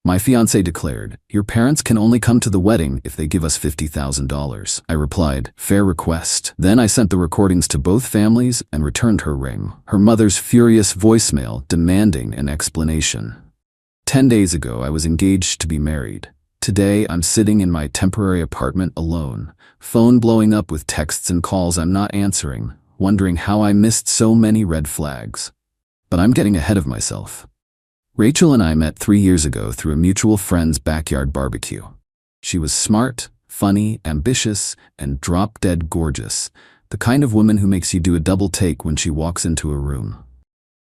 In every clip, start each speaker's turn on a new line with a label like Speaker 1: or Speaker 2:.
Speaker 1: My fiancé declared, "Your parents can only come to the wedding if they give us $50,000. I replied, "Fair request." Then I sent the recordings to both families and returned her ring, her mother's furious voicemail demanding an explanation. 10 days ago, I was engaged to be married. Today, I'm sitting in my temporary apartment alone, phone blowing up with texts and calls I'm not answering, wondering how I missed so many red flags. But I'm getting ahead of myself. Rachel and I met 3 years ago through a mutual friend's backyard barbecue. She was smart, funny, ambitious, and drop-dead gorgeous, the kind of woman who makes you do a double take when she walks into a room.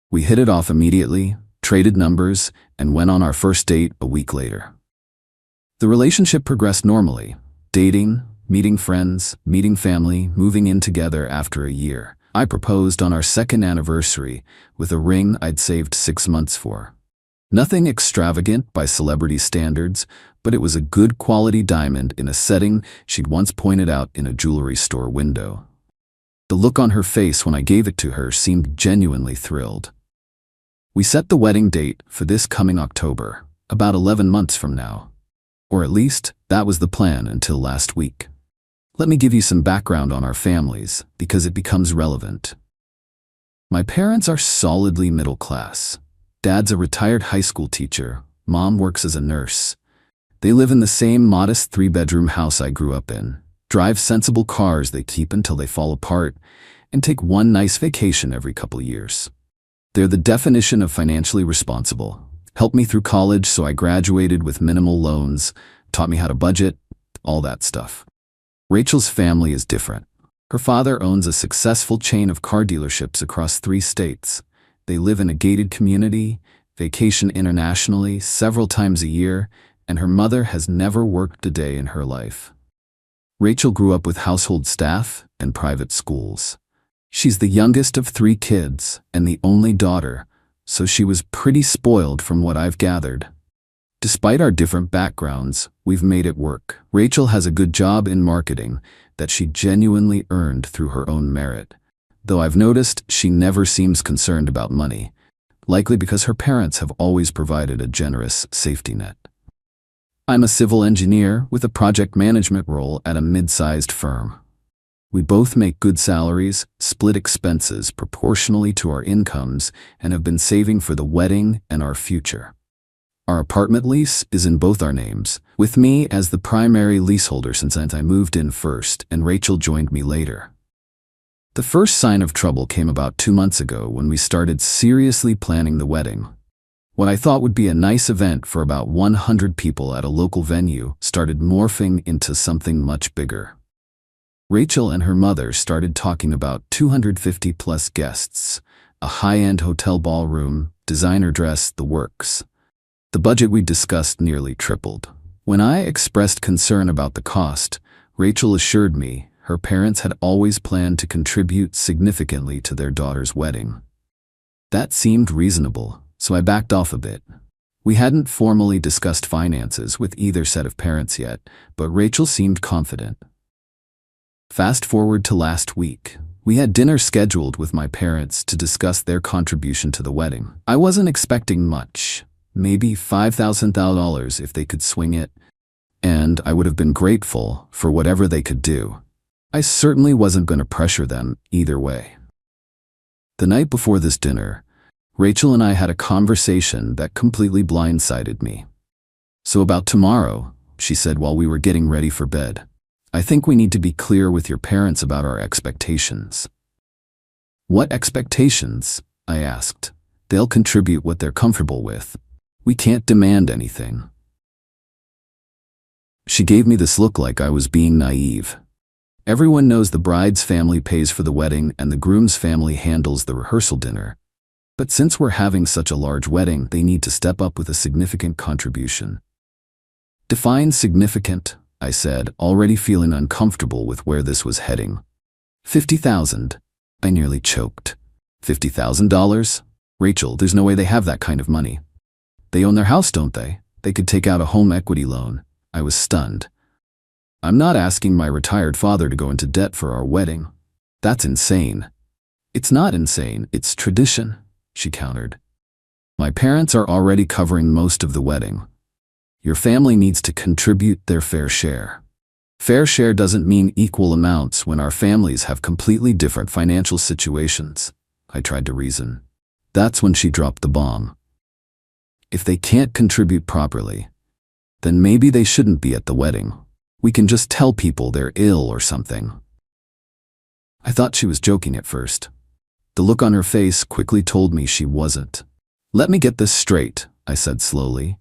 Speaker 1: We hit it off immediately, traded numbers, and went on our first date a week later. The relationship progressed normally, dating, meeting friends, meeting family, moving in together after a year. I proposed on our second anniversary with a ring I'd saved 6 months for. Nothing extravagant by celebrity standards, but it was a good quality diamond in a setting she'd once pointed out in a jewelry store window. The look on her face when I gave it to her seemed genuinely thrilled. We set the wedding date for this coming October, about 11 months from now. Or at least, that was the plan until last week. Let me give you some background on our families, because it becomes relevant. My parents are solidly middle class. Dad's a retired high school teacher. Mom works as a nurse. They live in the same modest 3-bedroom house I grew up in, drive sensible cars they keep until they fall apart, and take one nice vacation every couple years. They're the definition of financially responsible. Helped me through college so I graduated with minimal loans, taught me how to budget, all that stuff. Rachel's family is different. Her father owns a successful chain of car dealerships across 3 states. They live in a gated community, vacation internationally several times a year, and her mother has never worked a day in her life. Rachel grew up with household staff and private schools. She's the youngest of 3 kids and the only daughter, so she was pretty spoiled from what I've gathered. Despite our different backgrounds, we've made it work. Rachel has a good job in marketing that she genuinely earned through her own merit. Though I've noticed she never seems concerned about money, likely because her parents have always provided a generous safety net. I'm a civil engineer with a project management role at a mid-sized firm. We both make good salaries, split expenses proportionally to our incomes, and have been saving for the wedding and our future. Our apartment lease is in both our names, with me as the primary leaseholder since I moved in first and Rachel joined me later. The first sign of trouble came about 2 months ago when we started seriously planning the wedding. What I thought would be a nice event for about 100 people at a local venue started morphing into something much bigger. Rachel and her mother started talking about 250-plus guests, a high-end hotel ballroom, designer dress, the works. The budget we discussed nearly tripled. When I expressed concern about the cost, Rachel assured me her parents had always planned to contribute significantly to their daughter's wedding. That seemed reasonable, so I backed off a bit. We hadn't formally discussed finances with either set of parents yet, but Rachel seemed confident. Fast forward to last week. We had dinner scheduled with my parents to discuss their contribution to the wedding. I wasn't expecting much, maybe $5,000 if they could swing it, and I would have been grateful for whatever they could do. I certainly wasn't going to pressure them either way. The night before this dinner, Rachel and I had a conversation that completely blindsided me. "So about tomorrow," she said while we were getting ready for bed, "I think we need to be clear with your parents about our expectations." "What expectations?" I asked. "They'll contribute what they're comfortable with. We can't demand anything." She gave me this look like I was being naive. Everyone knows the bride's family pays for the wedding and the groom's family handles the rehearsal dinner. But since we're having such a large wedding, they need to step up with a significant contribution. "Define significant," I said, already feeling uncomfortable with where this was heading. $50,000. I nearly choked. $50,000? Rachel, there's no way they have that kind of money. They own their house, don't they? They could take out a home equity loan. I was stunned. "I'm not asking my retired father to go into debt for our wedding. That's insane." "It's not insane, it's tradition," she countered. "My parents are already covering most of the wedding. Your family needs to contribute their fair share. Fair share doesn't mean equal amounts when our families have completely different financial situations. I tried to reason. That's when she dropped the bomb. If they can't contribute properly, then maybe they shouldn't be at the wedding. We can just tell people they're ill or something. I thought she was joking at first. The look on her face quickly told me she wasn't. Let me get this straight, I said slowly.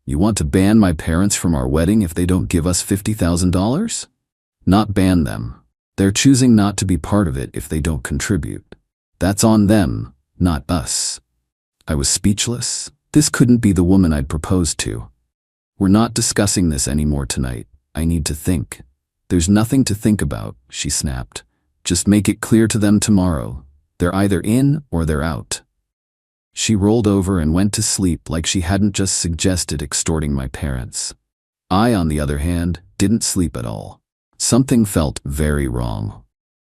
Speaker 1: You want to ban my parents from our wedding if they don't give us $50,000? Not ban them. They're choosing not to be part of it if they don't contribute. That's on them, not us. I was speechless. This couldn't be the woman I'd proposed to. We're not discussing this anymore tonight. I need to think. There's nothing to think about, she snapped. Just make it clear to them tomorrow. They're either in or they're out. She rolled over and went to sleep like she hadn't just suggested extorting my parents. I, on the other hand, didn't sleep at all. Something felt very wrong.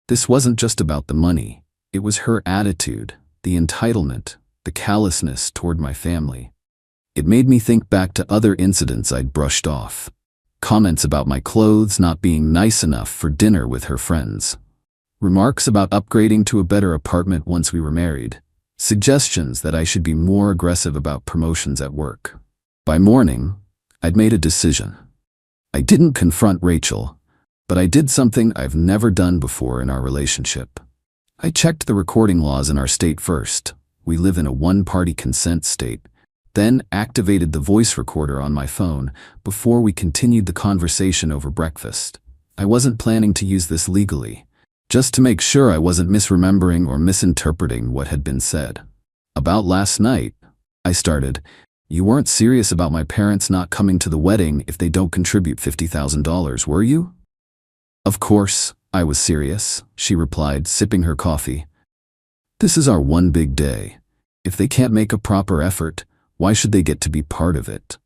Speaker 1: This wasn't just about the money. It was her attitude, the entitlement, the callousness toward my family. It made me think back to other incidents I'd brushed off. Comments about my clothes not being nice enough for dinner with her friends. Remarks about upgrading to a better apartment once we were married. Suggestions that I should be more aggressive about promotions at work. By morning, I'd made a decision. I didn't confront Rachel, but I did something I've never done before in our relationship. I checked the recording laws in our state first. We live in a one-party consent state. Then activated the voice recorder on my phone before we continued the conversation over breakfast. I wasn't planning to use this legally, just to make sure I wasn't misremembering or misinterpreting what had been said. About last night, I started, you weren't serious about my parents not coming to the wedding if they don't contribute $50,000, were you? Of course, I was serious, she replied, sipping her coffee. This is our one big day. If they can't make a proper effort, why should they get to be part of it?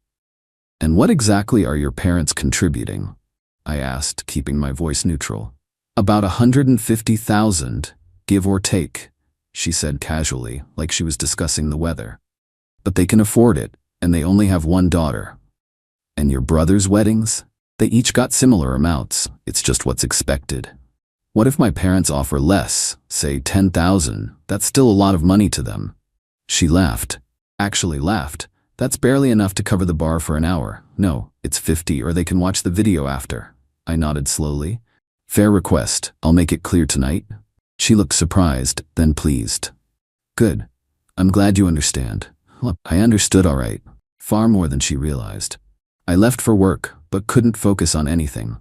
Speaker 1: And what exactly are your parents contributing? I asked, keeping my voice neutral. About $150,000, give or take, she said casually, like she was discussing the weather. But they can afford it, and they only have one daughter. And your brother's weddings? They each got similar amounts, it's just what's expected. What if my parents offer less, say $10,000, that's still a lot of money to them. She laughed. Actually laughed. That's barely enough to cover the bar for an hour. No, it's 50 or they can watch the video after. I nodded slowly. Fair request, I'll make it clear tonight. She looked surprised, then pleased. Good. I'm glad you understand. Look, I understood all right. Far more than she realized. I left for work, but couldn't focus on anything.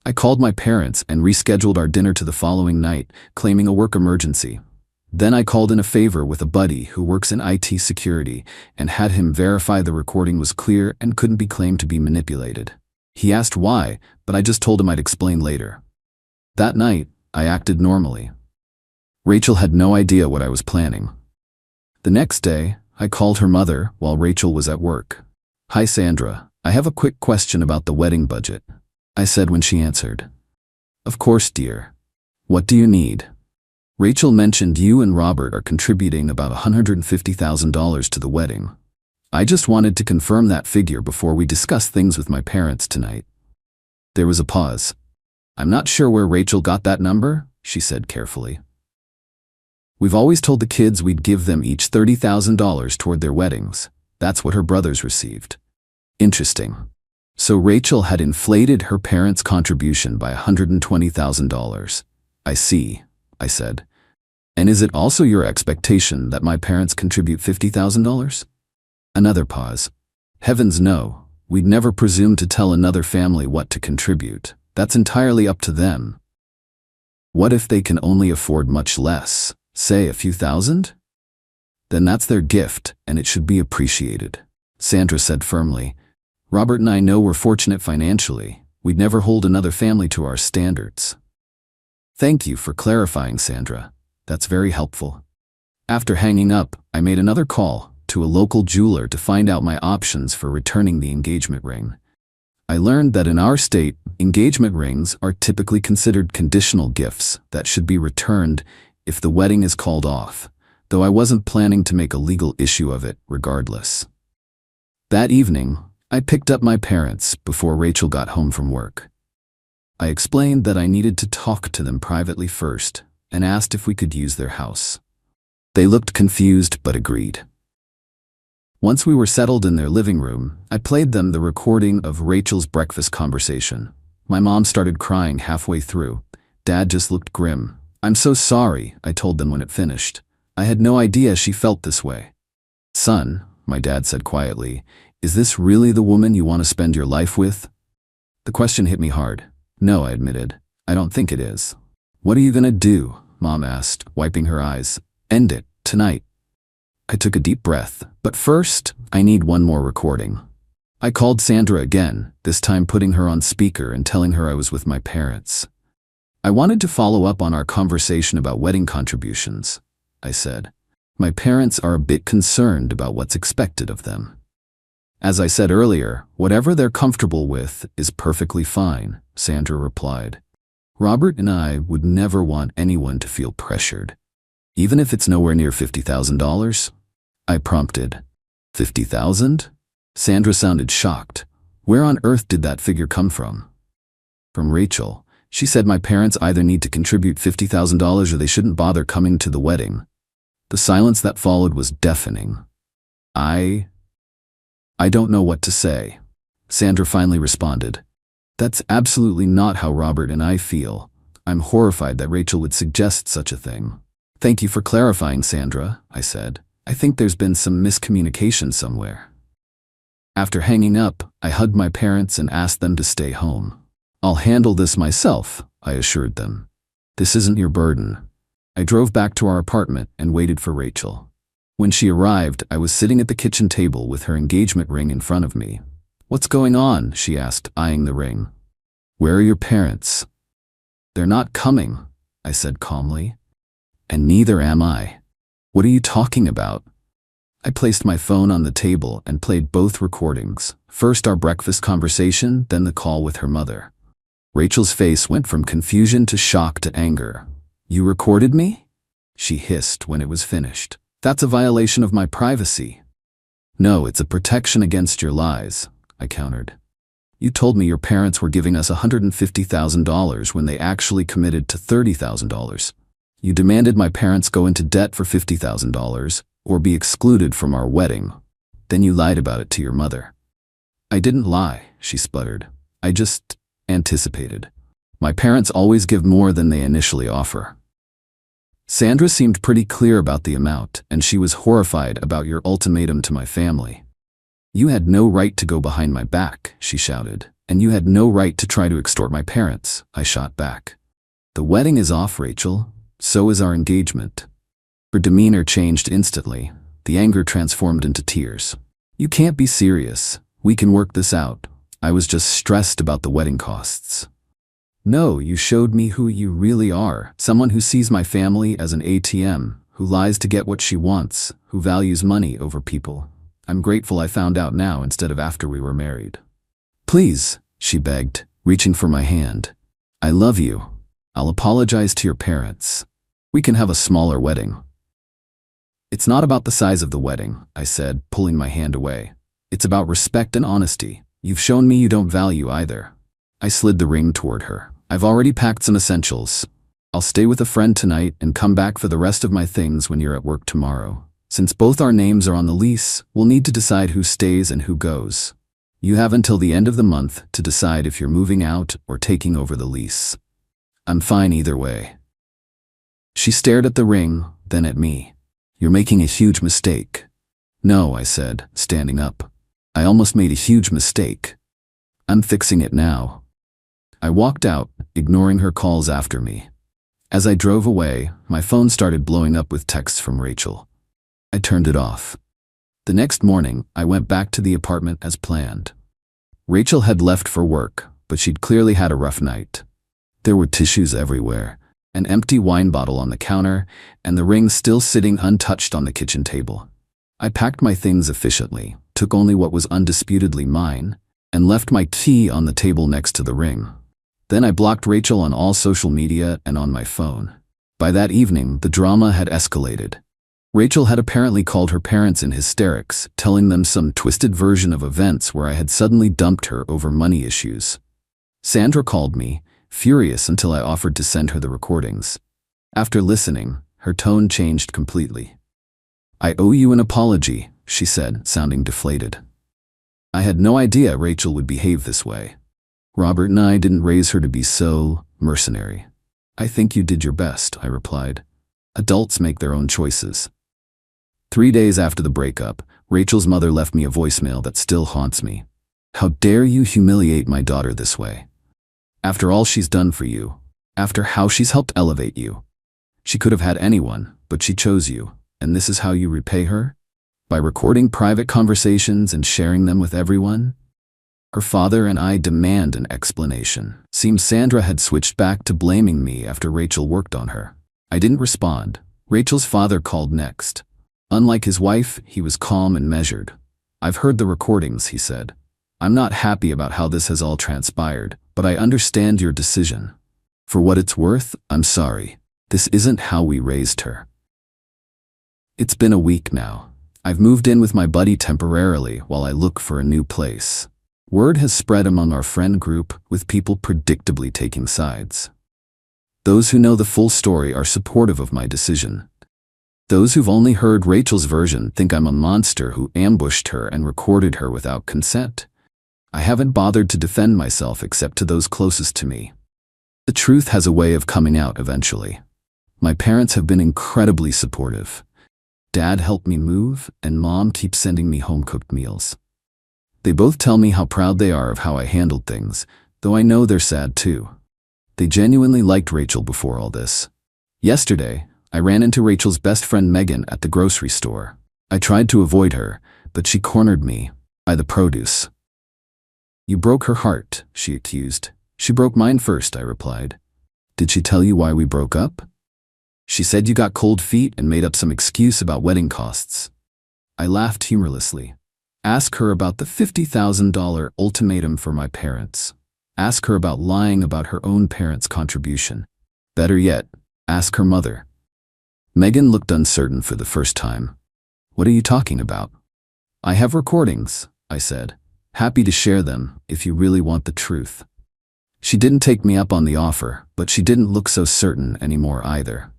Speaker 1: I called my parents and rescheduled our dinner to the following night, claiming a work emergency. Then I called in a favor with a buddy who works in IT security and had him verify the recording was clear and couldn't be claimed to be manipulated. He asked why, but I just told him I'd explain later. That night, I acted normally. Rachel had no idea what I was planning. The next day, I called her mother while Rachel was at work. Hi Sandra, I have a quick question about the wedding budget, I said when she answered. Of course, dear. What do you need? Rachel mentioned you and Robert are contributing about $150,000 to the wedding. I just wanted to confirm that figure before we discuss things with my parents tonight. There was a pause. I'm not sure where Rachel got that number, she said carefully. We've always told the kids we'd give them each $30,000 toward their weddings. That's what her brothers received. Interesting. So Rachel had inflated her parents' contribution by $120,000. I see, I said. And is it also your expectation that my parents contribute $50,000? Another pause. Heavens no, we'd never presume to tell another family what to contribute. That's entirely up to them. What if they can only afford much less, say a few thousand? Then that's their gift, and it should be appreciated, Sandra said firmly. Robert and I know we're fortunate financially. We'd never hold another family to our standards. Thank you for clarifying, Sandra. That's very helpful. After hanging up, I made another call to a local jeweler to find out my options for returning the engagement ring. I learned that in our state, engagement rings are typically considered conditional gifts that should be returned if the wedding is called off, though I wasn't planning to make a legal issue of it regardless. That evening, I picked up my parents before Rachel got home from work. I explained that I needed to talk to them privately first and asked if we could use their house. They looked confused but agreed. Once we were settled in their living room, I played them the recording of Rachel's breakfast conversation. My mom started crying halfway through. Dad just looked grim. "I'm so sorry," I told them when it finished. "I had no idea she felt this way." "Son," my dad said quietly, "is this really the woman you want to spend your life with?" The question hit me hard. "No," I admitted. "I don't think it is." "What are you gonna do?" Mom asked, wiping her eyes. "End it, tonight." I took a deep breath, but first, I need one more recording. I called Sandra again, this time putting her on speaker and telling her I was with my parents. "I wanted to follow up on our conversation about wedding contributions," I said. "My parents are a bit concerned about what's expected of them." "As I said earlier, whatever they're comfortable with is perfectly fine," Sandra replied. "Robert and I would never want anyone to feel pressured. Even if it's nowhere near $50,000? I prompted. "50,000? Sandra sounded shocked. "Where on earth did that figure come from?" "From Rachel. She said my parents either need to contribute $50,000 or they shouldn't bother coming to the wedding." The silence that followed was deafening. I don't know what to say." Sandra finally responded. "That's absolutely not how Robert and I feel. I'm horrified that Rachel would suggest such a thing." "Thank you for clarifying, Sandra," I said. "I think there's been some miscommunication somewhere." After hanging up, I hugged my parents and asked them to stay home. "I'll handle this myself," I assured them. "This isn't your burden." I drove back to our apartment and waited for Rachel. When she arrived, I was sitting at the kitchen table with her engagement ring in front of me. "What's going on?" she asked, eyeing the ring. "Where are your parents?" "They're not coming," I said calmly. "And neither am I." "What are you talking about?" I placed my phone on the table and played both recordings, first our breakfast conversation, then the call with her mother. Rachel's face went from confusion to shock to anger. "You recorded me?" she hissed when it was finished. "That's a violation of my privacy." "No, it's a protection against your lies," I countered. "You told me your parents were giving us $150,000 when they actually committed to $30,000. You demanded my parents go into debt for $50,000 or be excluded from our wedding. Then you lied about it to your mother." "I didn't lie," she spluttered. "I just anticipated. My parents always give more than they initially offer." "Sandra seemed pretty clear about the amount, and she was horrified about your ultimatum to my family." "You had no right to go behind my back," she shouted, "and you had no right to try to extort my parents," I shot back. "The wedding is off, Rachel. So is our engagement." Her demeanor changed instantly. The anger transformed into tears. "You can't be serious. We can work this out. I was just stressed about the wedding costs." "No, you showed me who you really are. Someone who sees my family as an ATM, who lies to get what she wants, who values money over people. I'm grateful I found out now instead of after we were married." "Please," she begged, reaching for my hand. "I love you. I'll apologize to your parents. We can have a smaller wedding." "It's not about the size of the wedding," I said, pulling my hand away. "It's about respect and honesty. You've shown me you don't value either." I slid the ring toward her. "I've already packed some essentials. I'll stay with a friend tonight and come back for the rest of my things when you're at work tomorrow. Since both our names are on the lease, we'll need to decide who stays and who goes. You have until the end of the month to decide if you're moving out or taking over the lease. I'm fine either way." She stared at the ring, then at me. "You're making a huge mistake." "No," I said, standing up. "I almost made a huge mistake. I'm fixing it now." I walked out, ignoring her calls after me. As I drove away, my phone started blowing up with texts from Rachel. I turned it off. The next morning, I went back to the apartment as planned. Rachel had left for work, but she'd clearly had a rough night. There were tissues everywhere, an empty wine bottle on the counter, and the ring still sitting untouched on the kitchen table. I packed my things efficiently, took only what was undisputedly mine, and left my key on the table next to the ring. Then I blocked Rachel on all social media and on my phone. By that evening, the drama had escalated. Rachel had apparently called her parents in hysterics, telling them some twisted version of events where I had suddenly dumped her over money issues. Sandra called me, furious until I offered to send her the recordings. After listening, her tone changed completely. "I owe you an apology," she said, sounding deflated. "I had no idea Rachel would behave this way. Robert and I didn't raise her to be so mercenary." "I think you did your best," I replied. "Adults make their own choices." 3 days after the breakup, Rachel's mother left me a voicemail that still haunts me. "How dare you humiliate my daughter this way? After all she's done for you, after how she's helped elevate you. She could have had anyone, but she chose you, and this is how you repay her? By recording private conversations and sharing them with everyone?" Her father and I demand an explanation. Seems Sandra had switched back to blaming me after Rachel worked on her. I didn't respond. Rachel's father called next. Unlike his wife, he was calm and measured. "I've heard the recordings," he said. "I'm not happy about how this has all transpired, but I understand your decision. For what it's worth, I'm sorry. This isn't how we raised her." It's been a week now. I've moved in with my buddy temporarily while I look for a new place. Word has spread among our friend group, with people predictably taking sides. Those who know the full story are supportive of my decision. Those who've only heard Rachel's version think I'm a monster who ambushed her and recorded her without consent. I haven't bothered to defend myself except to those closest to me. The truth has a way of coming out eventually. My parents have been incredibly supportive. Dad helped me move, and Mom keeps sending me home-cooked meals. They both tell me how proud they are of how I handled things, though I know they're sad too. They genuinely liked Rachel before all this. Yesterday, I ran into Rachel's best friend Megan at the grocery store. I tried to avoid her, but she cornered me. "Buy the produce." "You broke her heart," she accused. "She broke mine first," I replied. "Did she tell you why we broke up?" "She said you got cold feet and made up some excuse about wedding costs." I laughed humorlessly. "Ask her about the $50,000 ultimatum for my parents. Ask her about lying about her own parents' contribution. Better yet, ask her mother." Megan looked uncertain for the first time. "What are you talking about?" "I have recordings," I said. "Happy to share them if you really want the truth." She didn't take me up on the offer, but she didn't look so certain anymore either.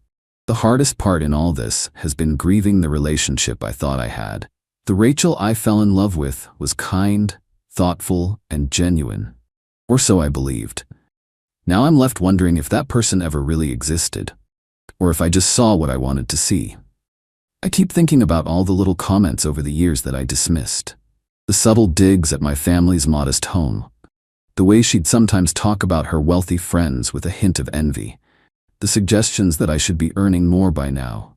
Speaker 1: The hardest part in all this has been grieving the relationship I thought I had. The Rachel I fell in love with was kind, thoughtful, and genuine. Or so I believed. Now I'm left wondering if that person ever really existed, or if I just saw what I wanted to see. I keep thinking about all the little comments over the years that I dismissed. The subtle digs at my family's modest home. The way she'd sometimes talk about her wealthy friends with a hint of envy. The suggestions that I should be earning more by now.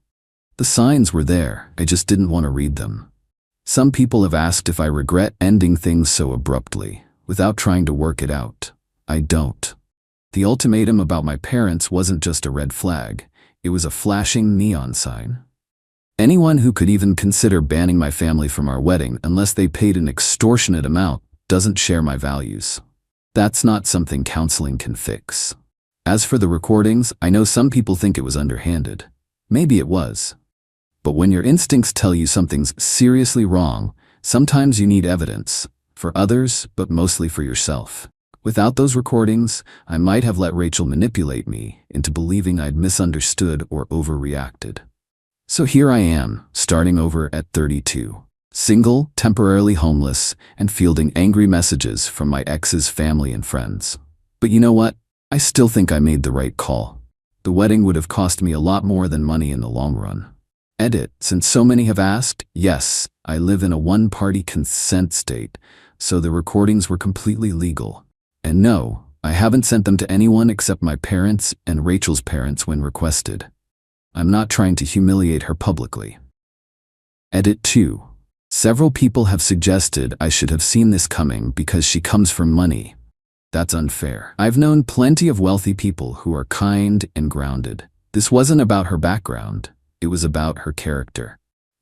Speaker 1: The signs were there, I just didn't want to read them. Some people have asked if I regret ending things so abruptly, without trying to work it out. I don't. The ultimatum about my parents wasn't just a red flag, it was a flashing neon sign. Anyone who could even consider banning my family from our wedding unless they paid an extortionate amount doesn't share my values. That's not something counseling can fix. As for the recordings, I know some people think it was underhanded. Maybe it was. But when your instincts tell you something's seriously wrong, sometimes you need evidence. For others, but mostly for yourself. Without those recordings, I might have let Rachel manipulate me into believing I'd misunderstood or overreacted. So here I am, starting over at 32. Single, temporarily homeless, and fielding angry messages from my ex's family and friends. But you know what? I still think I made the right call. The wedding would have cost me a lot more than money in the long run. Edit, since so many have asked, yes, I live in a one-party consent state, so the recordings were completely legal. And no, I haven't sent them to anyone except my parents and Rachel's parents when requested. I'm not trying to humiliate her publicly. Edit 2. Several people have suggested I should have seen this coming because she comes from money. That's unfair. I've known plenty of wealthy people who are kind and grounded. This wasn't about her background. It was about her character.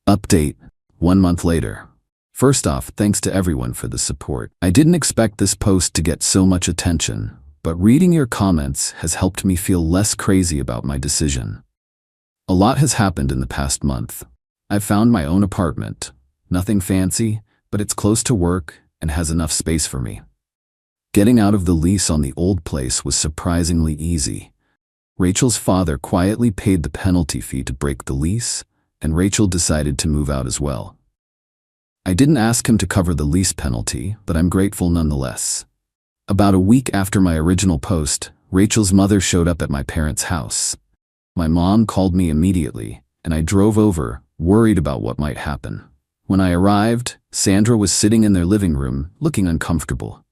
Speaker 1: Update. 1 month later. First off, thanks to everyone for the support. I didn't expect this post to get so much attention, but reading your comments has helped me feel less crazy about my decision. A lot has happened in the past month. I've found my own apartment. Nothing fancy, but it's close to work and has enough space for me. Getting out of the lease on the old place was surprisingly easy. Rachel's father quietly paid the penalty fee to break the lease, and Rachel decided to move out as well. I didn't ask him to cover the lease penalty, but I'm grateful nonetheless. About a week after my original post, Rachel's mother showed up at my parents' house. My mom called me immediately, and I drove over, worried about what might happen. When I arrived, Sandra was sitting in their living room, looking uncomfortable.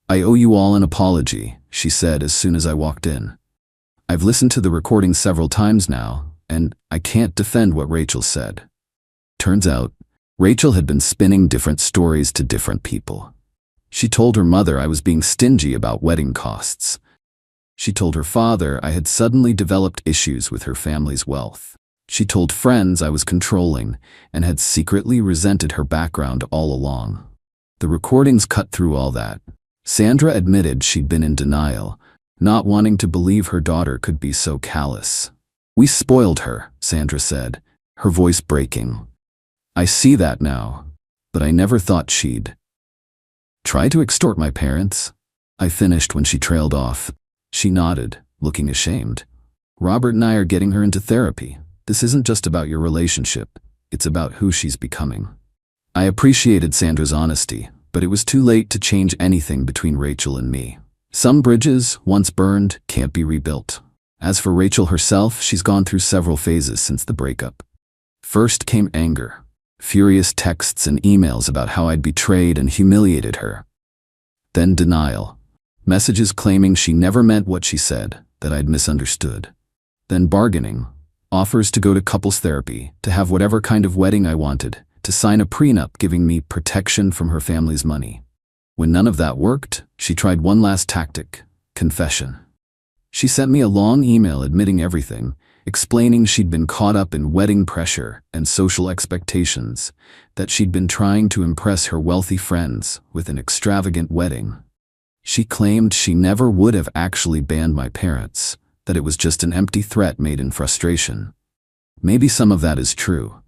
Speaker 1: "I owe you all an apology," she said as soon as I walked in. "I've listened to the recording several times now, and I can't defend what Rachel said." Turns out, Rachel had been spinning different stories to different people. She told her mother I was being stingy about wedding costs. She told her father I had suddenly developed issues with her family's wealth. She told friends I was controlling and had secretly resented her background all along. The recordings cut through all that. Sandra admitted she'd been in denial, not wanting to believe her daughter could be so callous. "We spoiled her," Sandra said, her voice breaking. "I see that now, but I never thought she'd try to extort my parents." I finished when she trailed off. She nodded, looking ashamed. "Robert and I are getting her into therapy. This isn't just about your relationship, it's about who she's becoming." I appreciated Sandra's honesty, but it was too late to change anything between Rachel and me. Some bridges, once burned, can't be rebuilt. As for Rachel herself, she's gone through several phases since the breakup. First came anger, furious texts and emails about how I'd betrayed and humiliated her. Then denial, messages claiming she never meant what she said, that I'd misunderstood. Then bargaining, offers to go to couples therapy, to have whatever kind of wedding I wanted, to sign a prenup giving me protection from her family's money. When none of that worked, she tried one last tactic: confession. She sent me a long email admitting everything, explaining she'd been caught up in wedding pressure and social expectations, that she'd been trying to impress her wealthy friends with an extravagant wedding. She claimed she never would have actually banned my parents, that it was just an empty threat made in frustration. Maybe some of that is true,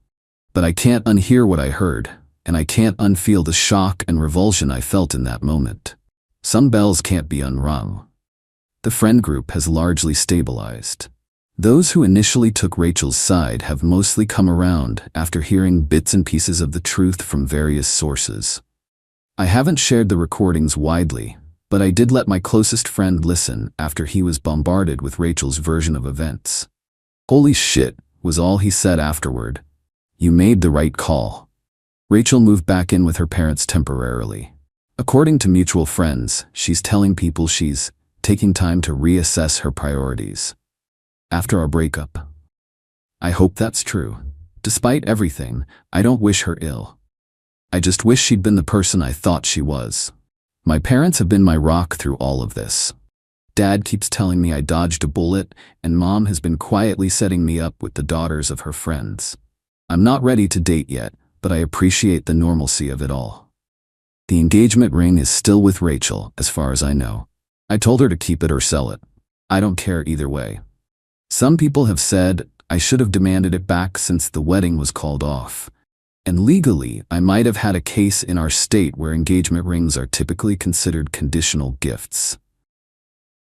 Speaker 1: but I can't unhear what I heard, and I can't unfeel the shock and revulsion I felt in that moment. Some bells can't be unrung. The friend group has largely stabilized. Those who initially took Rachel's side have mostly come around after hearing bits and pieces of the truth from various sources. I haven't shared the recordings widely, but I did let my closest friend listen after he was bombarded with Rachel's version of events. "Holy shit," was all he said afterward. "You made the right call." Rachel moved back in with her parents temporarily. According to mutual friends, she's telling people she's taking time to reassess her priorities after our breakup. I hope that's true. Despite everything, I don't wish her ill. I just wish she'd been the person I thought she was. My parents have been my rock through all of this. Dad keeps telling me I dodged a bullet, and Mom has been quietly setting me up with the daughters of her friends. I'm not ready to date yet, but I appreciate the normalcy of it all. The engagement ring is still with Rachel, as far as I know. I told her to keep it or sell it. I don't care either way. Some people have said I should have demanded it back since the wedding was called off. And legally, I might have had a case in our state where engagement rings are typically considered conditional gifts.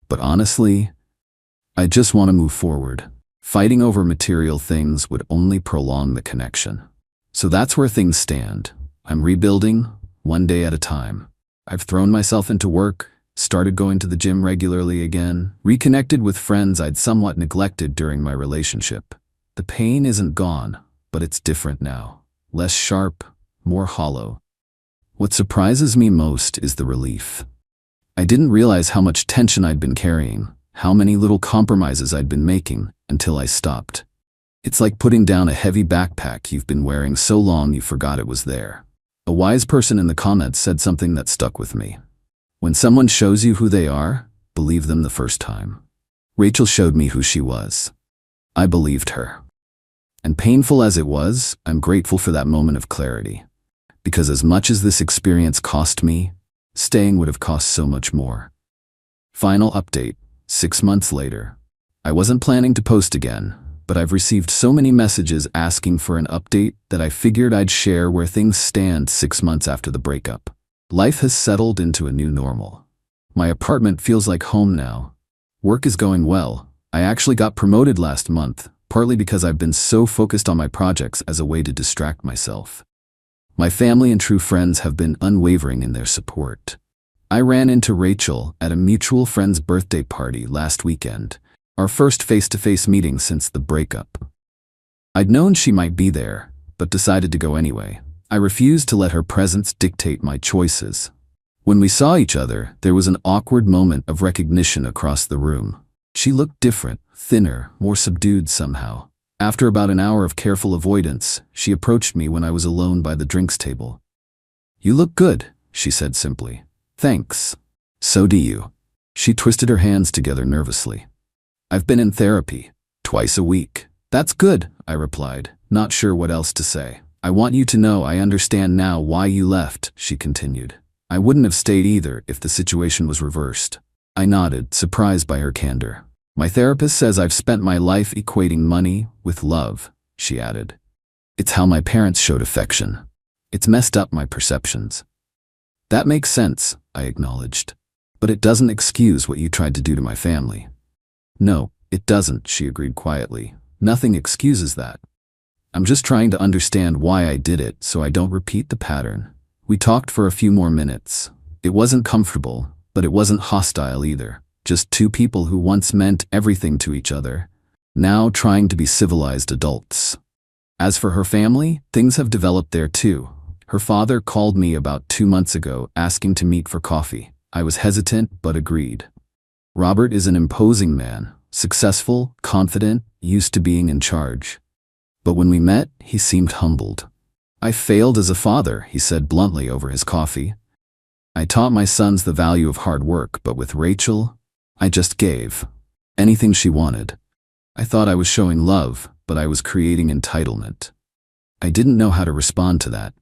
Speaker 1: But honestly, I just want to move forward. Fighting over material things would only prolong the connection. So that's where things stand. I'm rebuilding, one day at a time. I've thrown myself into work, started going to the gym regularly again, reconnected with friends I'd somewhat neglected during my relationship. The pain isn't gone, but it's different now. Less sharp, more hollow. What surprises me most is the relief. I didn't realize how much tension I'd been carrying, how many little compromises I'd been making, until I stopped. It's like putting down a heavy backpack you've been wearing so long you forgot it was there. A wise person in the comments said something that stuck with me. When someone shows you who they are, believe them the first time. Rachel showed me who she was. I believed her. And painful as it was, I'm grateful for that moment of clarity. Because as much as this experience cost me, staying would have cost so much more. Final update, 6 months later. I wasn't planning to post again. but I've received so many messages asking for an update that I figured I'd share where things stand 6 months after the breakup. Life has settled into a new normal. My apartment feels like home now. Work is going well. I actually got promoted last month, partly because I've been so focused on my projects as a way to distract myself. My family and true friends have been unwavering in their support. I ran into Rachel at a mutual friend's birthday party last weekend, our first face-to-face meeting since the breakup. I'd known she might be there, but decided to go anyway. I refused to let her presence dictate my choices. When we saw each other, there was an awkward moment of recognition across the room. She looked different, thinner, more subdued somehow. After about an hour of careful avoidance, she approached me when I was alone by the drinks table. "You look good," she said simply. "Thanks. So do you." She twisted her hands together nervously. "I've been in therapy, twice a week." "That's good," I replied, not sure what else to say. "I want you to know I understand now why you left," she continued. "I wouldn't have stayed either if the situation was reversed." I nodded, surprised by her candor. "My therapist says I've spent my life equating money with love," she added. "It's how my parents showed affection. It's messed up my perceptions." "That makes sense," I acknowledged. "But it doesn't excuse what you tried to do to my family." "No, it doesn't," she agreed quietly. "Nothing excuses that. I'm just trying to understand why I did it so I don't repeat the pattern." We talked for a few more minutes. It wasn't comfortable, but it wasn't hostile either. Just two people who once meant everything to each other, now trying to be civilized adults. As for her family, things have developed there too. Her father called me about 2 months ago asking to meet for coffee. I was hesitant but agreed. Robert is an imposing man, successful, confident, used to being in charge. But when we met, he seemed humbled. "I failed as a father," he said bluntly over his coffee. "I taught my sons the value of hard work, but with Rachel, I just gave. Anything she wanted. I thought I was showing love, but I was creating entitlement." I didn't know how to respond to that.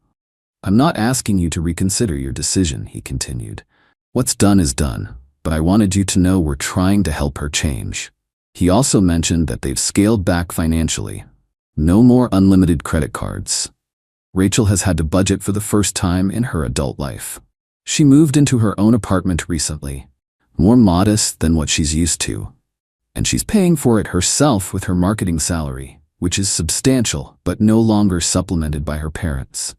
Speaker 1: "I'm not asking you to reconsider your decision," he continued. "What's done is done, but I wanted you to know we're trying to help her change." He also mentioned that they've scaled back financially. No more unlimited credit cards. Rachel has had to budget for the first time in her adult life. She moved into her own apartment recently, more modest than what she's used to. And she's paying for it herself with her marketing salary, which is substantial but no longer supplemented by her parents.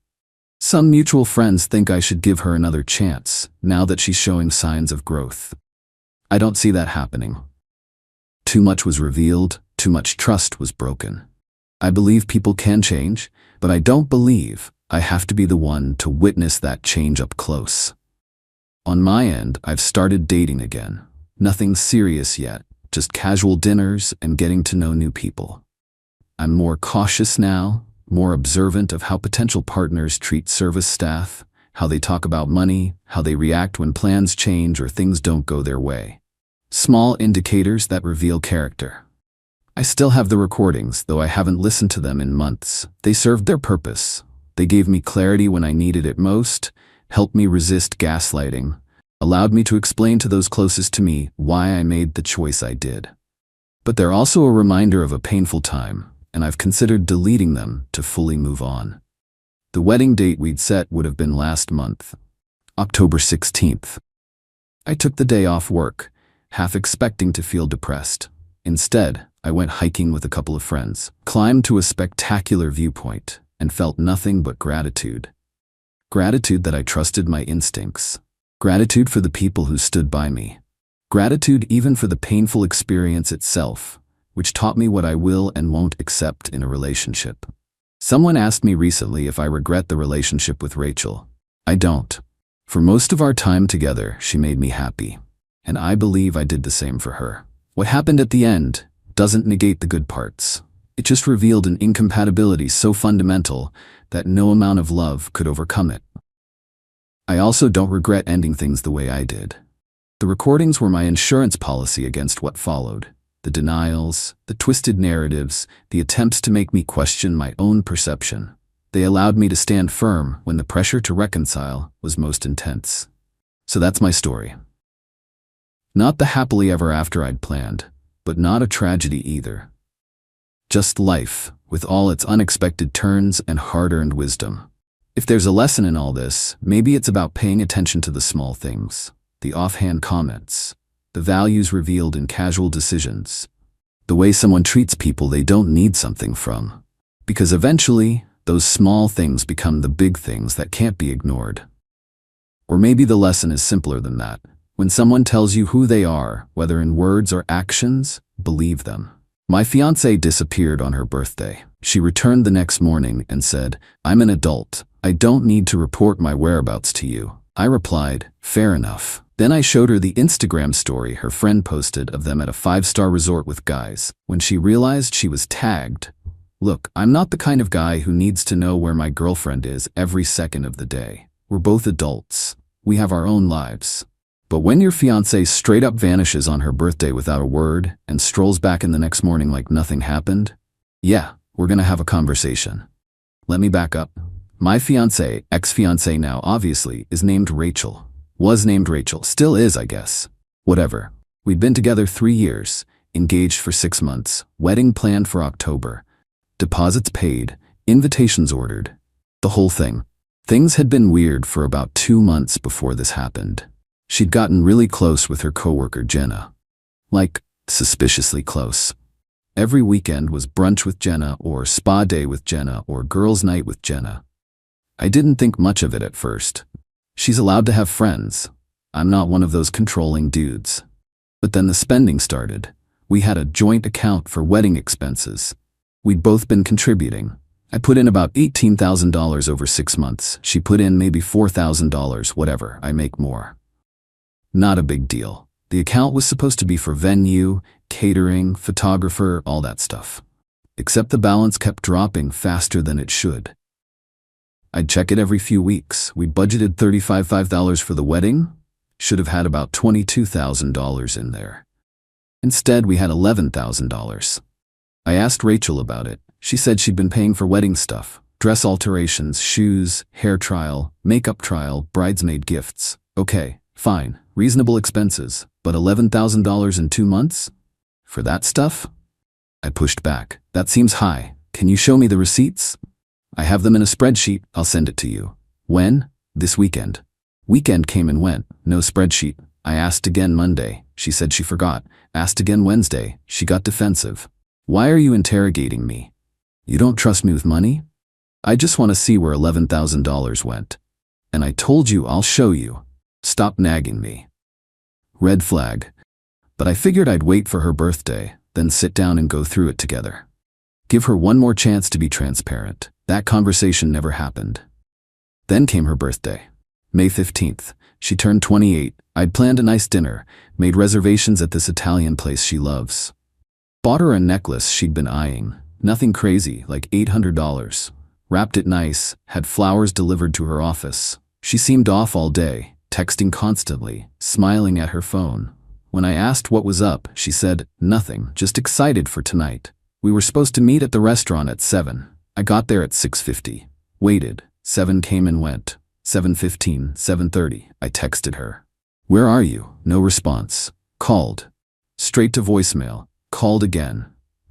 Speaker 1: Some mutual friends think I should give her another chance, now that she's showing signs of growth. I don't see that happening. Too much was revealed, too much trust was broken. I believe people can change, but I don't believe I have to be the one to witness that change up close. On my end, I've started dating again. Nothing serious yet, just casual dinners and getting to know new people. I'm more cautious now, more observant of how potential partners treat service staff, how they talk about money, how they react when plans change or things don't go their way. Small indicators that reveal character. I still have the recordings, though I haven't listened to them in months. They served their purpose. They gave me clarity when I needed it most, helped me resist gaslighting, allowed me to explain to those closest to me why I made the choice I did. But they're also a reminder of a painful time, and I've considered deleting them to fully move on. The wedding date we'd set would have been last month, October 16th. I took the day off work, half expecting to feel depressed. Instead, I went hiking with a couple of friends, climbed to a spectacular viewpoint, and felt nothing but gratitude. Gratitude that I trusted my instincts. Gratitude for the people who stood by me. Gratitude even for the painful experience itself, which taught me what I will and won't accept in a relationship. Someone asked me recently if I regret the relationship with Rachel. I don't. For most of our time together, she made me happy, and I believe I did the same for her. What happened at the end doesn't negate the good parts. It just revealed an incompatibility so fundamental that no amount of love could overcome it. I also don't regret ending things the way I did. The recordings were my insurance policy against what followed. The denials, the twisted narratives, the attempts to make me question my own perception. They allowed me to stand firm when the pressure to reconcile was most intense. So that's my story. Not the happily ever after I'd planned, but not a tragedy either. Just life, with all its unexpected turns and hard-earned wisdom. If there's a lesson in all this, maybe it's about paying attention to the small things, the offhand comments, the values revealed in casual decisions, the way someone treats people they don't need something from. Because eventually, those small things become the big things that can't be ignored. Or maybe the lesson is simpler than that. When someone tells you who they are, whether in words or actions, believe them. My fiancée disappeared on her birthday. She returned the next morning and said, "I'm an adult. I don't need to report my whereabouts to you." I replied, "Fair enough." Then I showed her the Instagram story her friend posted of them at a 5-star resort with guys. When she realized she was tagged, "Look, I'm not the kind of guy who needs to know where my girlfriend is every second of the day. We're both adults. We have our own lives." But when your fiancé straight up vanishes on her birthday without a word and strolls back in the next morning like nothing happened, yeah, we're gonna have a conversation. Let me back up. My fiancé, ex-fiancé now obviously, is named Rachel. Was named Rachel, still is, I guess. Whatever. We'd been together 3 years, engaged for 6 months, wedding planned for October, deposits paid, invitations ordered, the whole thing. Things had been weird for about 2 months before this happened. She'd gotten really close with her coworker Jenna. Like, suspiciously close. Every weekend was brunch with Jenna or spa day with Jenna or girls' night with Jenna. I didn't think much of it at first. She's allowed to have friends. I'm not one of those controlling dudes. But then the spending started. We had a joint account for wedding expenses. We'd both been contributing. I put in about $18,000 over 6 months. She put in maybe $4,000, whatever, I make more. Not a big deal. The account was supposed to be for venue, catering, photographer, all that stuff. Except the balance kept dropping faster than it should. I'd check it every few weeks. We budgeted $35,000 for the wedding. Should have had about $22,000 in there. Instead, we had $11,000. I asked Rachel about it. She said she'd been paying for wedding stuff, dress alterations, shoes, hair trial, makeup trial, bridesmaid gifts. Okay, fine, reasonable expenses, but $11,000 in 2 months? For that stuff? I pushed back. That seems high. Can you show me the receipts? I have them in a spreadsheet. I'll send it to you. When? This weekend. Weekend came and went. No spreadsheet. I asked again Monday. She said she forgot. Asked again Wednesday. She got defensive. Why are you interrogating me? You don't trust me with money? I just want to see where $11,000 went. And I told you I'll show you. Stop nagging me. Red flag. But I figured I'd wait for her birthday, then sit down and go through it together. Give her one more chance to be transparent. That conversation never happened. Then came her birthday. May 15th. She turned 28. I'd planned a nice dinner, made reservations at this Italian place she loves. Bought her a necklace she'd been eyeing. Nothing crazy, like $800. Wrapped it nice, had flowers delivered to her office. She seemed off all day, texting constantly, smiling at her phone. When I asked what was up, she said, "Nothing, just excited for tonight. We were supposed to meet at the restaurant at 7. I got there at 6:50. Waited. 7 came and went. 7:15, 7:30. I texted her. Where are you? No response. Called. Straight to voicemail. Called again.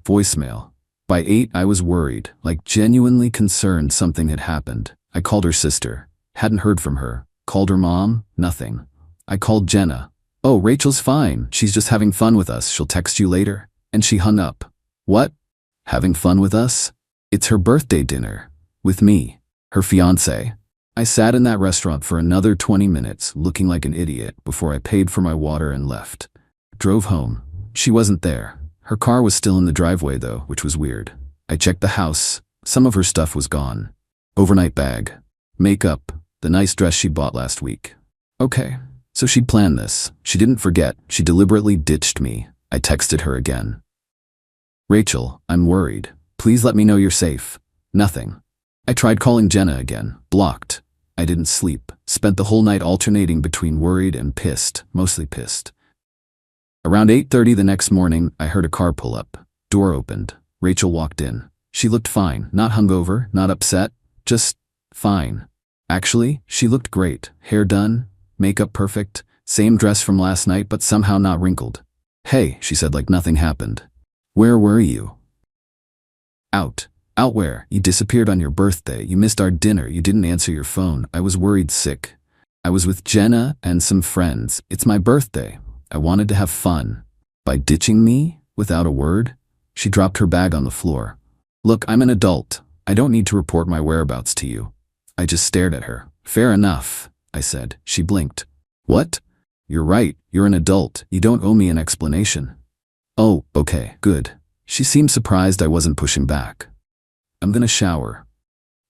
Speaker 1: Voicemail. By 8, I was worried, like genuinely concerned something had happened. I called her sister. Hadn't heard from her. Called her mom. Nothing. I called Jenna. Oh, Rachel's fine. She's just having fun with us. She'll text you later. And she hung up. What? Having fun with us? It's her birthday dinner. With me. Her fiancé. I sat in that restaurant for another 20 minutes, looking like an idiot, before I paid for my water and left. Drove home. She wasn't there. Her car was still in the driveway though, which was weird. I checked the house. Some of her stuff was gone. Overnight bag. Makeup. The nice dress she bought last week. Okay. So she'd planned this. She didn't forget. She deliberately ditched me. I texted her again. Rachel, I'm worried. Please let me know you're safe. Nothing. I tried calling Jenna again. Blocked. I didn't sleep. Spent the whole night alternating between worried and pissed. Mostly pissed. Around 8:30 the next morning, I heard a car pull up. Door opened. Rachel walked in. She looked fine. Not hungover, not upset. Just fine. Actually, she looked great. Hair done. Makeup perfect. Same dress from last night, but somehow not wrinkled. Hey, she said like nothing happened. Where were you? Out. Out where? You disappeared on your birthday. You missed our dinner. You didn't answer your phone. I was worried sick. I was with Jenna and some friends. It's my birthday. I wanted to have fun. By ditching me? Without a word? She dropped her bag on the floor. Look, I'm an adult. I don't need to report my whereabouts to you. I just stared at her. Fair enough, I said. She blinked. What? You're right. You're an adult. You don't owe me an explanation. Oh, okay, good. She seemed surprised I wasn't pushing back. I'm gonna shower.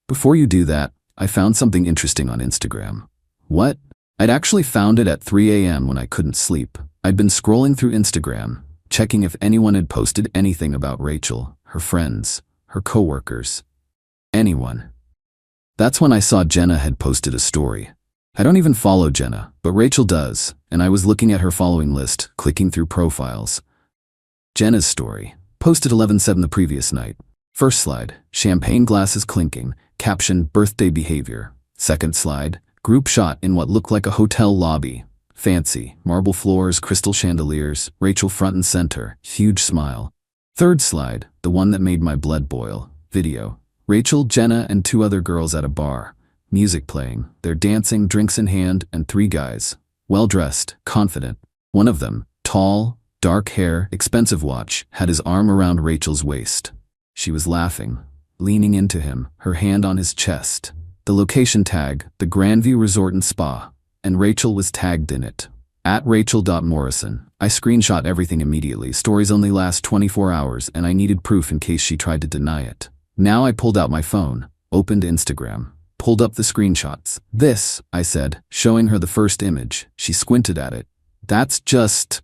Speaker 1: Before you do that, I found something interesting on Instagram. What? I'd actually found it at 3 a.m. when I couldn't sleep. I'd been scrolling through Instagram, checking if anyone had posted anything about Rachel, her friends, her coworkers. Anyone. That's when I saw Jenna had posted a story. I don't even follow Jenna, but Rachel does, and I was looking at her following list, clicking through profiles. Jenna's story, posted 11/7 the previous night. First slide, champagne glasses clinking, caption birthday behavior. Second slide, group shot in what looked like a hotel lobby. Fancy, marble floors, crystal chandeliers, Rachel front and center, huge smile. Third slide, the one that made my blood boil. Video, Rachel, Jenna, and 2 other girls at a bar. Music playing, they're dancing, drinks in hand, and 3 guys. Well-dressed, confident. One of them, tall, dark hair, expensive watch, had his arm around Rachel's waist. She was laughing, leaning into him, her hand on his chest. The location tag, the Grandview Resort and Spa, and Rachel was tagged in it. At Rachel.Morrison. I screenshot everything immediately. Stories only last 24 hours, and I needed proof in case she tried to deny it. Now I pulled out my phone, opened Instagram, pulled up the screenshots. This, I said, showing her the first image. She squinted at it. That's just...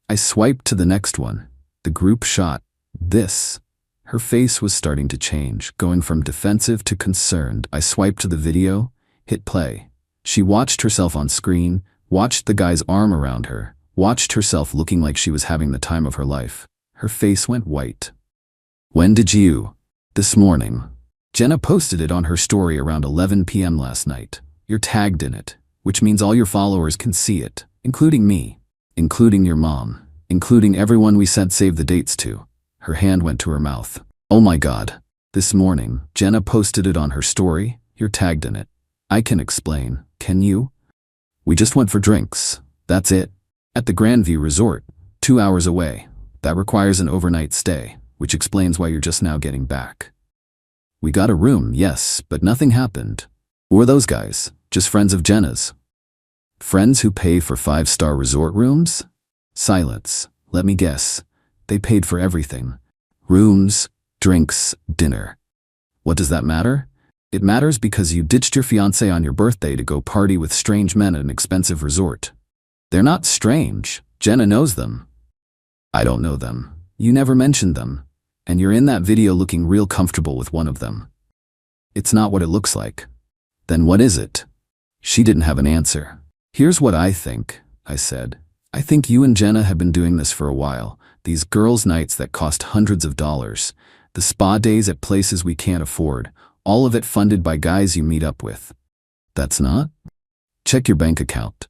Speaker 1: I swiped to the next one. The group shot. This. Her face was starting to change, going from defensive to concerned. I swiped to the video, hit play. She watched herself on screen, watched the guy's arm around her, watched herself looking like she was having the time of her life. Her face went white. When did you? This morning. Jenna posted it on her story around 11 p.m. last night. You're tagged in it, which means all your followers can see it, including me, including your mom, including everyone we sent save the dates to. Her hand went to her mouth. Oh my God. This morning, Jenna posted it on her story. You're tagged in it. I can explain. Can you? We just went for drinks. That's it. At the Grandview Resort, 2 hours away. That requires an overnight stay, which explains why you're just now getting back. We got a room, yes, but nothing happened. Who are those guys? Just friends of Jenna's. Friends who pay for 5-star resort rooms? Silence. Let me guess. They paid for everything. Rooms, drinks, dinner. What does that matter? It matters because you ditched your fiancé on your birthday to go party with strange men at an expensive resort. They're not strange. Jenna knows them. I don't know them. You never mentioned them. And you're in that video looking real comfortable with one of them. It's not what it looks like. Then what is it? She didn't have an answer. Here's what I think, I said. I think you and Jenna have been doing this for a while. These girls' nights that cost hundreds of dollars. The spa days at places we can't afford. All of it funded by guys you meet up with. That's not? Check your bank account.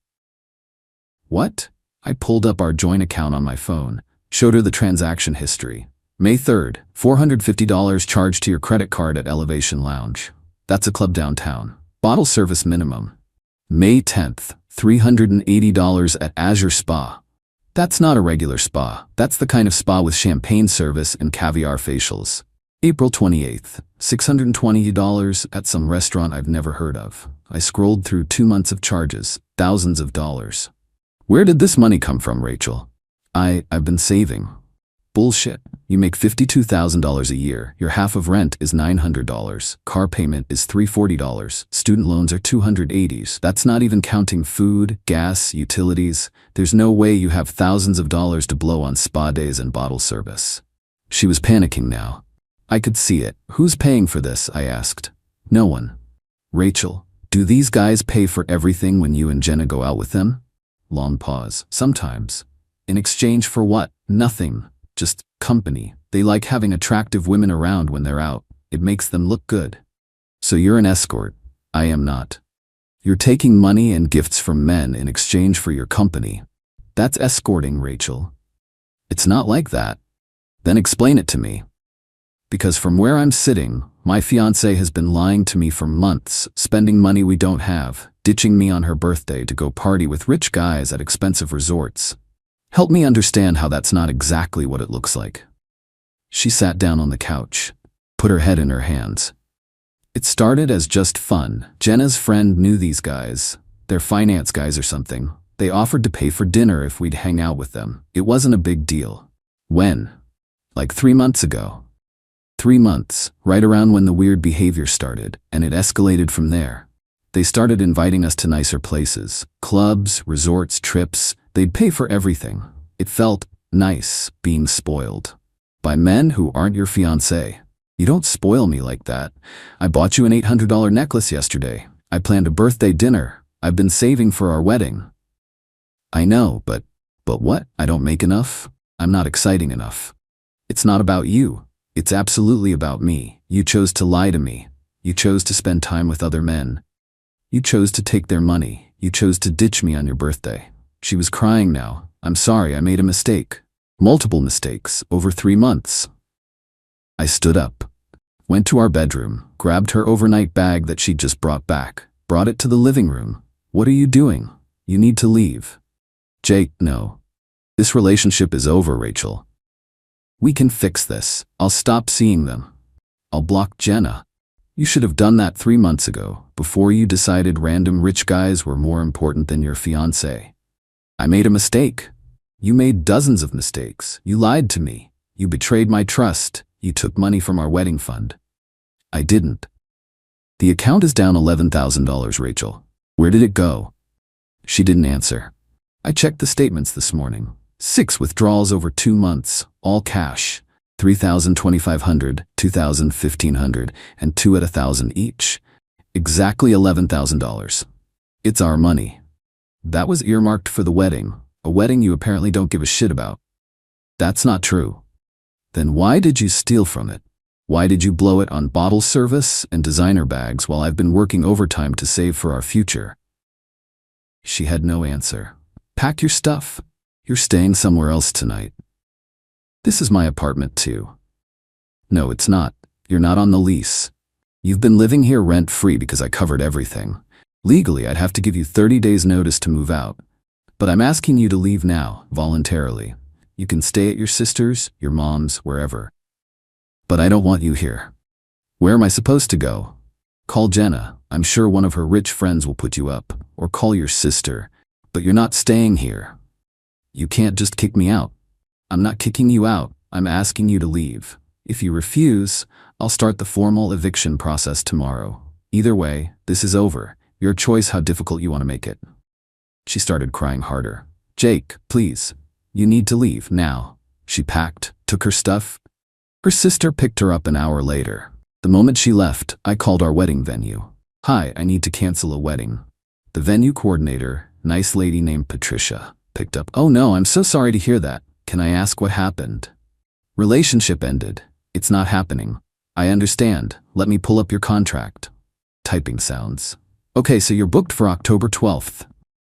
Speaker 1: What? I pulled up our joint account on my phone, showed her the transaction history. May 3rd, $450 charged to your credit card at Elevation Lounge. That's a club downtown. Bottle service minimum. May 10th, $380 at Azure Spa. That's not a regular spa. That's the kind of spa with champagne service and caviar facials. April 28th, $620 at some restaurant I've never heard of. I scrolled through 2 months of charges, thousands of dollars. Where did this money come from, Rachel? I've been saving. Bullshit. You make $52,000 a year. Your half of rent is $900. Car payment is $340. Student loans are $280. That's not even counting food, gas, utilities. There's no way you have thousands of dollars to blow on spa days and bottle service. She was panicking now. I could see it. Who's paying for this? I asked. No one. Rachel, do these guys pay for everything when you and Jenna go out with them? Long pause. Sometimes. In exchange for what? Nothing. Just company. They like having attractive women around when they're out. It makes them look good. So you're an escort. I am not. You're taking money and gifts from men in exchange for your company. That's escorting, Rachel. It's not like that. Then explain it to me. Because from where I'm sitting, my fiancé has been lying to me for months, spending money we don't have, ditching me on her birthday to go party with rich guys at expensive resorts. Help me understand how that's not exactly what it looks like. She sat down on the couch, put her head in her hands. It started as just fun. Jenna's friend knew these guys. They're finance guys or something. They offered to pay for dinner if we'd hang out with them. It wasn't a big deal. When? Like 3 months ago. 3 months, right around when the weird behavior started, and it escalated from there. They started inviting us to nicer places, clubs, resorts, trips. They'd pay for everything. It felt nice being spoiled. By men who aren't your fiancé. You don't spoil me like that. I bought you an $800 necklace yesterday. I planned a birthday dinner. I've been saving for our wedding. I know, but what? I don't make enough? I'm not exciting enough. It's not about you. It's absolutely about me. You chose to lie to me. You chose to spend time with other men. You chose to take their money. You chose to ditch me on your birthday. She was crying now. I'm sorry, I made a mistake. Multiple mistakes, over 3 months. I stood up, went to our bedroom, grabbed her overnight bag that she'd just brought back, brought it to the living room. What are you doing? You need to leave. Jake, no. This relationship is over, Rachel. We can fix this. I'll stop seeing them. I'll block Jenna. You should have done that 3 months ago, before you decided random rich guys were more important than your fiancé. I made a mistake. You made dozens of mistakes. You lied to me. You betrayed my trust. You took money from our wedding fund. I didn't. The account is down $11,000, Rachel. Where did it go? She didn't answer. I checked the statements this morning. 6 withdrawals over 2 months, all cash. $3,000, $2,500, $2,000, $1,500, and 2 at $1,000 each. Exactly $11,000. It's our money. That was earmarked for the wedding, a wedding you apparently don't give a shit about. That's not true. Then why did you steal from it? Why did you blow it on bottle service and designer bags while I've been working overtime to save for our future? She had no answer. Pack your stuff. You're staying somewhere else tonight. This is my apartment too. No, it's not. You're not on the lease. You've been living here rent-free because I covered everything. Legally, I'd have to give you 30 days notice to move out. But I'm asking you to leave now, voluntarily. You can stay at your sister's, your mom's, wherever. But I don't want you here. Where am I supposed to go? Call Jenna. I'm sure one of her rich friends will put you up. Or call your sister. But you're not staying here. You can't just kick me out. I'm not kicking you out. I'm asking you to leave. If you refuse, I'll start the formal eviction process tomorrow. Either way, this is over. Your choice how difficult you want to make it. She started crying harder. Jake, please. You need to leave now. She packed, took her stuff. Her sister picked her up an hour later. The moment she left, I called our wedding venue. Hi, I need to cancel a wedding. The venue coordinator, nice lady named Patricia, picked up. Oh no, I'm so sorry to hear that. Can I ask what happened? Relationship ended. It's not happening. I understand. Let me pull up your contract. Typing sounds. Okay, so you're booked for October 12th.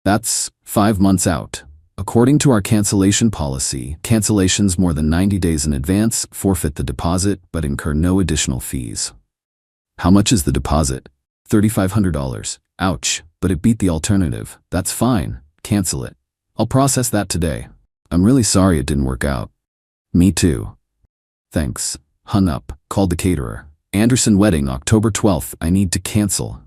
Speaker 1: That's 5 months out. According to our cancellation policy, cancellations more than 90 days in advance forfeit the deposit but incur no additional fees. How much is the deposit? $3,500. Ouch, but it beat the alternative. That's fine. Cancel it. I'll process that today. I'm really sorry it didn't work out. Me too. Thanks. Hung up. Called the caterer. Anderson wedding, October 12th. I need to cancel.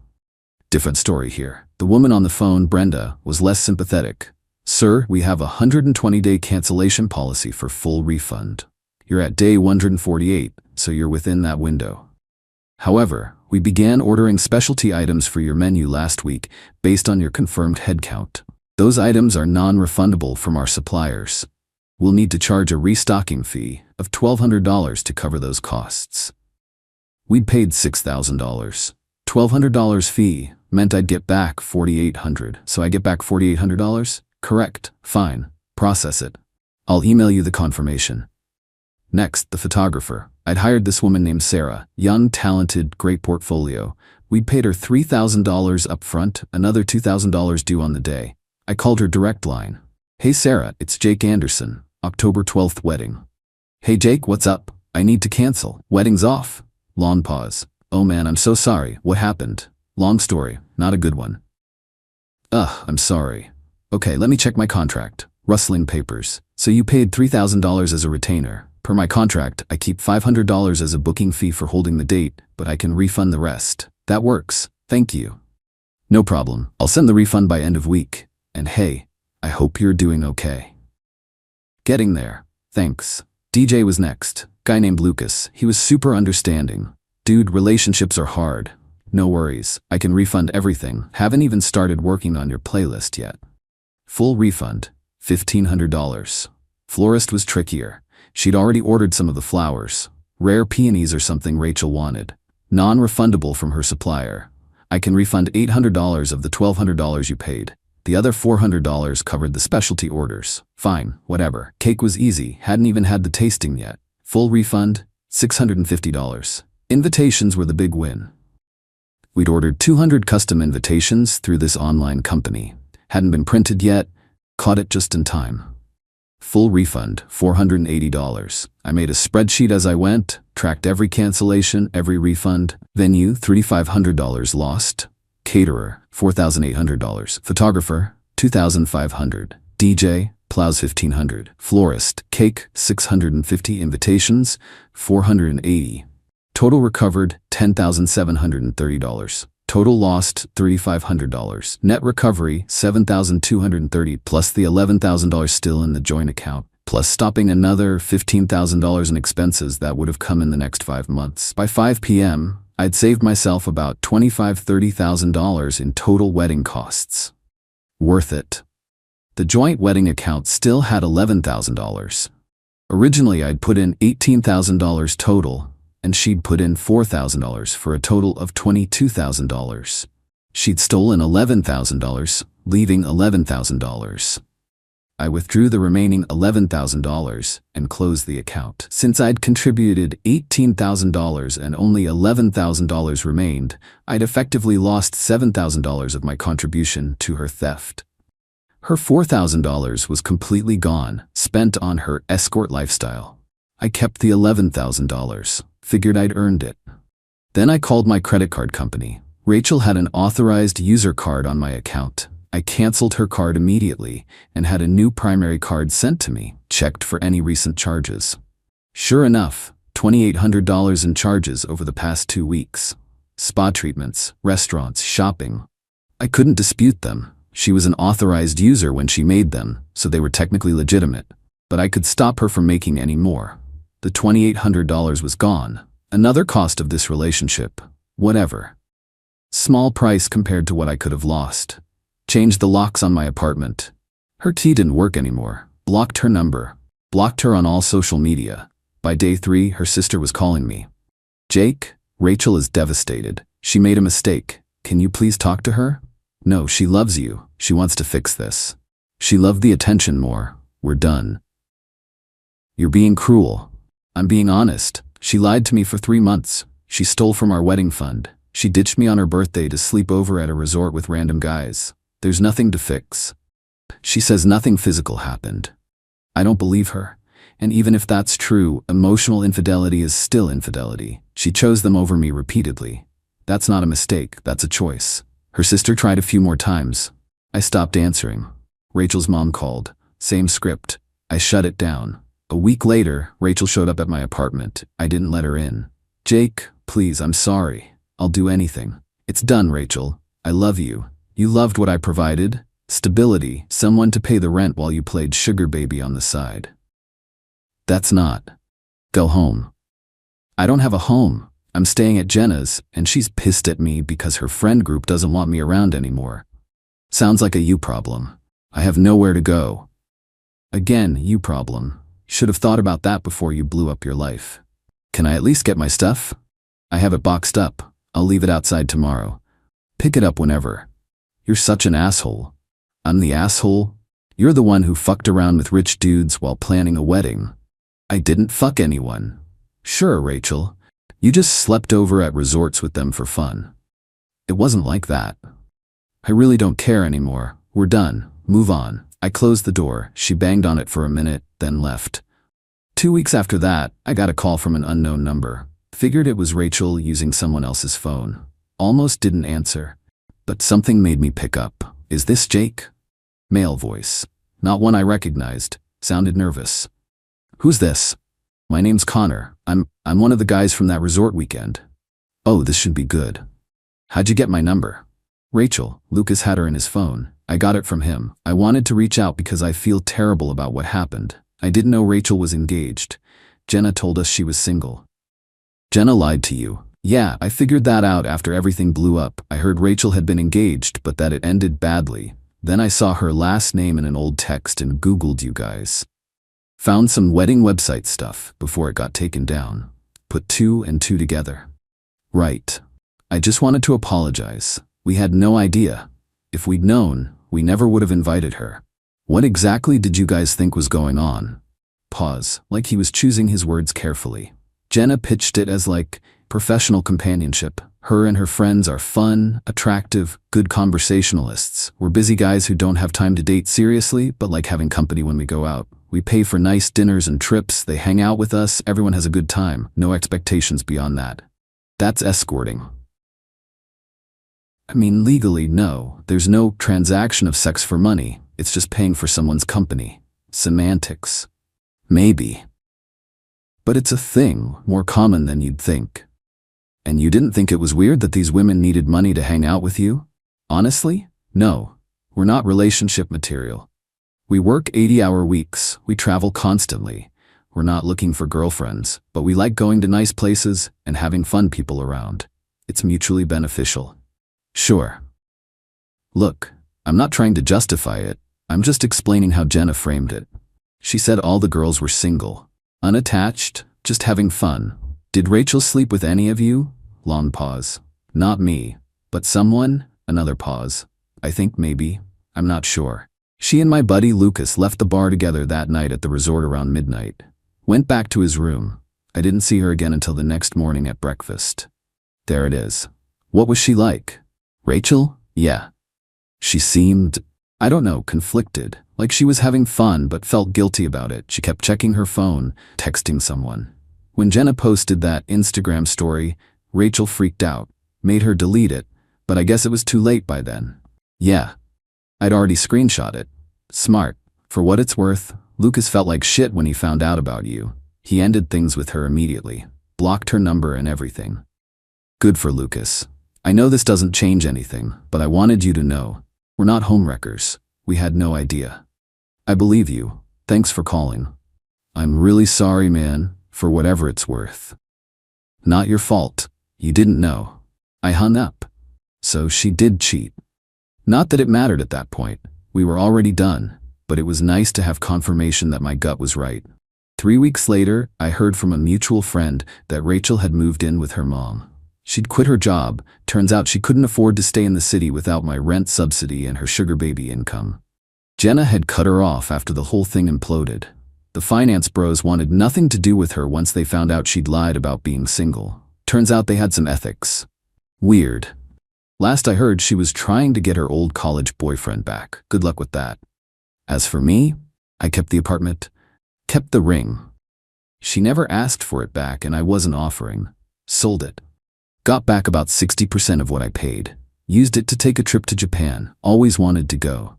Speaker 1: Different story here. The woman on the phone, Brenda, was less sympathetic. Sir, we have a 120-day cancellation policy for full refund. You're at day 148, so you're within that window. However, we began ordering specialty items for your menu last week based on your confirmed headcount. Those items are non-refundable from our suppliers. We'll need to charge a restocking fee of $1,200 to cover those costs. We'd paid $6,000. $1,200 fee meant I'd get back $4,800, so I get back $4,800? Correct. Fine. Process it. I'll email you the confirmation. Next, the photographer. I'd hired this woman named Sarah. Young, talented, great portfolio. We'd paid her $3,000 up front, another $2,000 due on the day. I called her direct line. Hey Sarah, it's Jake Anderson. October 12th wedding. Hey Jake, what's up? I need to cancel. Wedding's off. Long pause. Oh man, I'm so sorry. What happened? Long story. Not a good one. Ugh, I'm sorry. Okay, let me check my contract. Rustling papers. So you paid $3,000 as a retainer. Per my contract, I keep $500 as a booking fee for holding the date, but I can refund the rest. That works. Thank you. No problem. I'll send the refund by end of week. And hey, I hope you're doing okay. Getting there. Thanks. DJ was next. Guy named Lucas. He was super understanding. Dude, relationships are hard. No worries. I can refund everything. Haven't even started working on your playlist yet. Full refund. $1,500. Florist was trickier. She'd already ordered some of the flowers. Rare peonies or something Rachel wanted. Non-refundable from her supplier. I can refund $800 of the $1,200 you paid. The other $400 covered the specialty orders. Fine, whatever. Cake was easy, hadn't even had the tasting yet. Full refund, $650. Invitations were the big win. We'd ordered 200 custom invitations through this online company. Hadn't been printed yet, caught it just in time. Full refund, $480. I made a spreadsheet as I went, tracked every cancellation, every refund. Venue, $3,500 lost. Caterer, $4,800. Photographer, $2,500. DJ, plows $1,500. Florist, cake, $650. Invitations, $480. Total recovered, $10,730. Total lost, $3,500. Net recovery, $7,230 plus the $11,000 still in the joint account, plus stopping another $15,000 in expenses that would have come in the next 5 months. By 5 p.m., I'd saved myself about $25,000–$30,000 in total wedding costs. Worth it. The joint wedding account still had $11,000. Originally, I'd put in $18,000 total, and she'd put in $4,000 for a total of $22,000. She'd stolen $11,000, leaving $11,000. I withdrew the remaining $11,000 and closed the account. Since I'd contributed $18,000 and only $11,000 remained, I'd effectively lost $7,000 of my contribution to her theft. Her $4,000 was completely gone, spent on her escort lifestyle. I kept the $11,000, figured I'd earned it. Then I called my credit card company. Rachel had an authorized user card on my account. I canceled her card immediately and had a new primary card sent to me, checked for any recent charges. Sure enough, $2,800 in charges over the past 2 weeks. Spa treatments, restaurants, shopping. I couldn't dispute them. She was an authorized user when she made them, so they were technically legitimate. But I could stop her from making any more. The $2,800 was gone. Another cost of this relationship. Whatever. Small price compared to what I could have lost. Changed the locks on my apartment. Her key didn't work anymore. Blocked her number. Blocked her on all social media. By day 3, her sister was calling me. Jake, Rachel is devastated. She made a mistake. Can you please talk to her? No, she loves you. She wants to fix this. She loved the attention more. We're done. You're being cruel. I'm being honest. She lied to me for 3 months. She stole from our wedding fund. She ditched me on her birthday to sleep over at a resort with random guys. There's nothing to fix. She says nothing physical happened. I don't believe her. And even if that's true, emotional infidelity is still infidelity. She chose them over me repeatedly. That's not a mistake, that's a choice. Her sister tried a few more times. I stopped answering. Rachel's mom called. Same script. I shut it down. A week later, Rachel showed up at my apartment. I didn't let her in. Jake, please, I'm sorry. I'll do anything. It's done, Rachel. I love you. You loved what I provided. Stability, someone to pay the rent while you played sugar baby on the side. That's not. Go home. I don't have a home. I'm staying at Jenna's, and she's pissed at me because her friend group doesn't want me around anymore. Sounds like a you problem. I have nowhere to go. Again, you problem. Should have thought about that before you blew up your life. Can I at least get my stuff? I have it boxed up. I'll leave it outside tomorrow. Pick it up whenever. You're such an asshole. I'm the asshole? You're the one who fucked around with rich dudes while planning a wedding. I didn't fuck anyone. Sure, Rachel. You just slept over at resorts with them for fun. It wasn't like that. I really don't care anymore. We're done. Move on. I closed the door. She banged on it for a minute, then left. 2 weeks after that, I got a call from an unknown number. Figured it was Rachel using someone else's phone. Almost didn't answer. But something made me pick up. Is this Jake? Male voice. Not one I recognized. Sounded nervous. Who's this? My name's Connor. I'm one of the guys from that resort weekend. Oh, this should be good. How'd you get my number? Rachel. Lucas had her in his phone. I got it from him. I wanted to reach out because I feel terrible about what happened. I didn't know Rachel was engaged. Jenna told us she was single. Jenna lied to you. Yeah, I figured that out after everything blew up. I heard Rachel had been engaged, but that it ended badly. Then I saw her last name in an old text and Googled you guys. Found some wedding website stuff before it got taken down. Put 2 and 2 together. Right. I just wanted to apologize. We had no idea. If we'd known, we never would have invited her. What exactly did you guys think was going on? Pause, like he was choosing his words carefully. Jenna pitched it as like professional companionship. Her and her friends are fun, attractive, good conversationalists. We're busy guys who don't have time to date seriously, but like having company when we go out. We pay for nice dinners and trips, they hang out with us, everyone has a good time. No expectations beyond that. That's escorting. I mean, legally, no. There's no transaction of sex for money. It's just paying for someone's company. Semantics. Maybe. But it's a thing, more common than you'd think. And you didn't think it was weird that these women needed money to hang out with you? Honestly? No. We're not relationship material. We work 80-hour weeks. We travel constantly. We're not looking for girlfriends, but we like going to nice places and having fun people around. It's mutually beneficial. Sure. Look, I'm not trying to justify it. I'm just explaining how Jenna framed it. She said all the girls were single, unattached, just having fun. Did Rachel sleep with any of you? Long pause. Not me, but someone? Another pause. I think maybe. I'm not sure. She and my buddy Lucas left the bar together that night at the resort around midnight. Went back to his room. I didn't see her again until the next morning at breakfast. There it is. What was she like? Rachel? Yeah. She seemed, I don't know, conflicted. Like she was having fun but felt guilty about it. She kept checking her phone, texting someone. When Jenna posted that Instagram story, Rachel freaked out, made her delete it, but I guess it was too late by then. Yeah. I'd already screenshot it. Smart. For what it's worth, Lucas felt like shit when he found out about you. He ended things with her immediately. Blocked her number and everything. Good for Lucas. I know this doesn't change anything, but I wanted you to know. We're not homewreckers. We had no idea. I believe you. Thanks for calling. I'm really sorry, man, for whatever it's worth. Not your fault. You didn't know. I hung up. So she did cheat. Not that it mattered at that point. We were already done, but it was nice to have confirmation that my gut was right. 3 weeks later, I heard from a mutual friend that Rachel had moved in with her mom. She'd quit her job. Turns out she couldn't afford to stay in the city without my rent subsidy and her sugar baby income. Jenna had cut her off after the whole thing imploded. The finance bros wanted nothing to do with her once they found out she'd lied about being single. Turns out they had some ethics. Weird. Last I heard, she was trying to get her old college boyfriend back. Good luck with that. As for me, I kept the apartment, kept the ring. She never asked for it back and I wasn't offering. Sold it. Got back about 60% of what I paid. Used it to take a trip to Japan. Always wanted to go.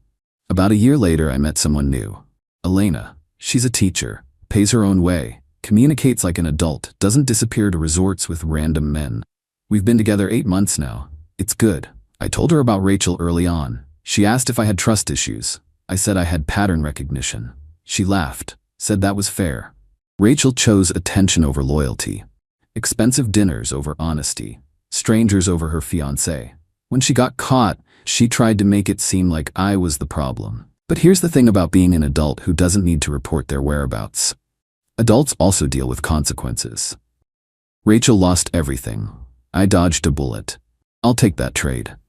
Speaker 1: About a year later, I met someone new. Elena. She's a teacher. Pays her own way. Communicates like an adult. Doesn't disappear to resorts with random men. We've been together 8 months now. It's good. I told her about Rachel early on. She asked if I had trust issues. I said I had pattern recognition. She laughed. Said that was fair. Rachel chose attention over loyalty. Expensive dinners over honesty. Strangers over her fiancé. When she got caught, she tried to make it seem like I was the problem. But here's the thing about being an adult who doesn't need to report their whereabouts. Adults also deal with consequences. Rachel lost everything. I dodged a bullet. I'll take that trade.